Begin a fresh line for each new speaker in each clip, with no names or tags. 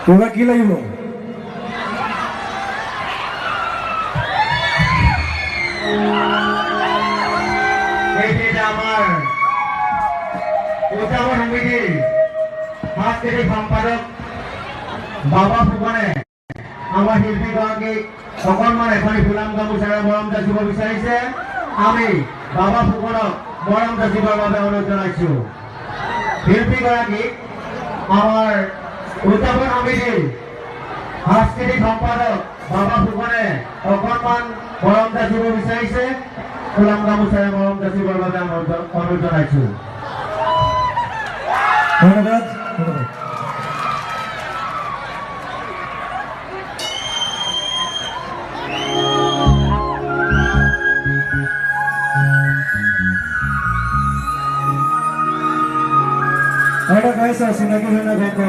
তোরা কি লাগিব
আমার উৎসব সমিতির সাংস্কৃতিক সম্পাদক বাবা ফুকনে আমার শিল্পীগৰাকী অকণমান এখনি ফুলাম গামোচাৰে মৰম যাচিব বিচাৰিছে আমি বাবা ফুকনক মৰম যাচিবৰ বাবে অনুৰোধ জনাইছো শিল্পীগৰাকী আমার উৎসৱ সমিতিৰ সাংস্কৃতিক সম্পাদক বাবা ফুকনে অকণমান মৰম যাচিব বিচাৰিছে ফুলাম গামোচাৰে মৰম যাচিবৰ বাবে অনুৰোধ জনাইছো
ধন্যবাদ ada kaisa sinagi hana beko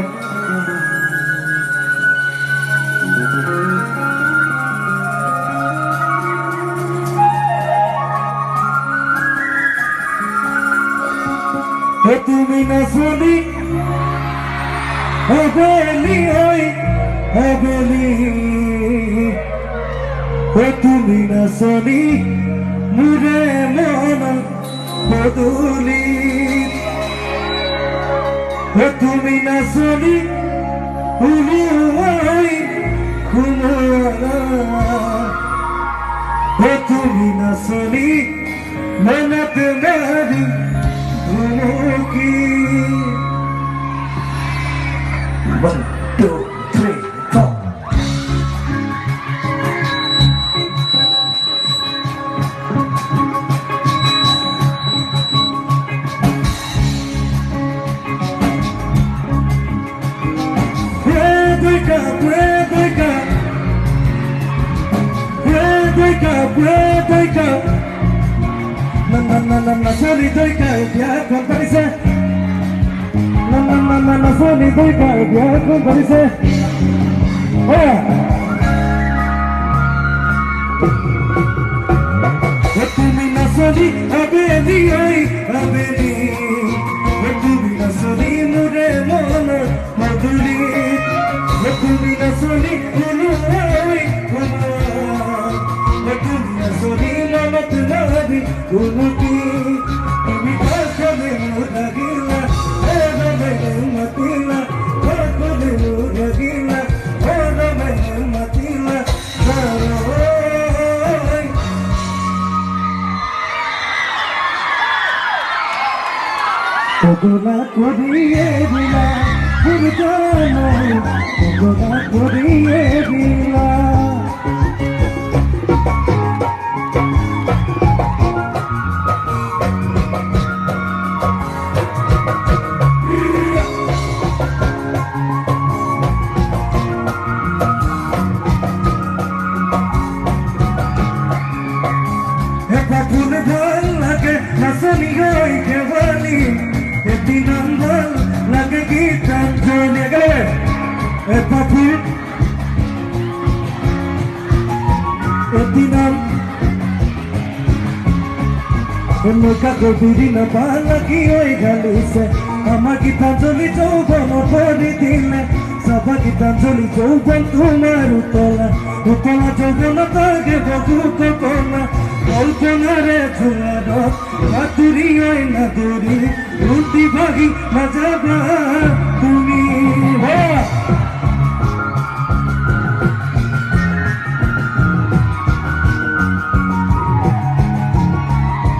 tumi na suni habeli oi habeli tumi na suni mure mona boduli tumi na suni uluai kumara tumi na suni manat nari Muki 1, 2, 3, 4 Na soli doy ka ya con parise na soli doy ka ya con parise oya tumi na soli abeli ai abeli tumi na soli mure mona maduri tumi na soli ulu ai tumi na soli mamat nadi unuki Kogola kodiye bila purjano Kogola kodiye bila Epa pune bhal lage nasani hoy ke wali Dinandal lage gitan jone gale papul নৌকা কবিরি না পালা কি ওই গালিছে আমার গীতাঞ্জলি যৌবন পরি দিলে সভা গীতাঞ্জলি যৌবন তোমার উতলা উতলা যৌবন তাকে বকুত কলা কল্পনারে ঝুলার মাতুরি ওই না দূরি রুটি ভাগি না যাবা তুমি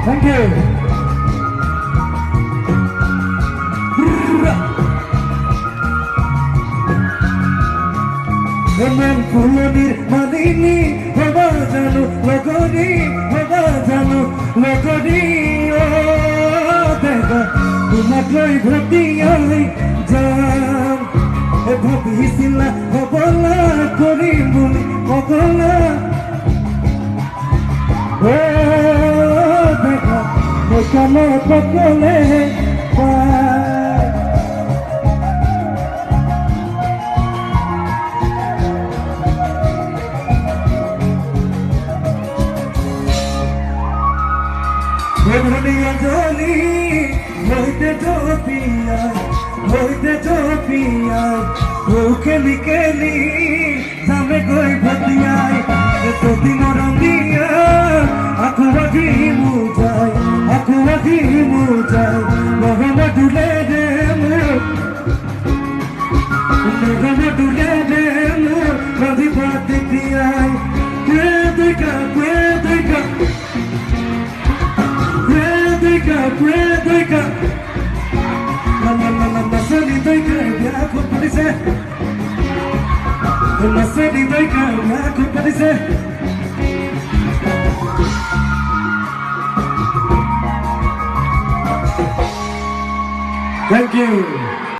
Thank you. Eman kulonir malini hoba janu logori hoba janu logori oh dekha tumakoi bhoti ai jam e bhabi sila hobola kori muli hobola oh dekha dekha pakole Joli, hoite topia, ho keli keli, same koi bhatiyai, to dinorandiya, aku agi mujai, mohama dule demu, ravi bhatiyai, kwedeka. Cuéntica, la salida y que ya comparece. La salida y que ya comparece. Thank you.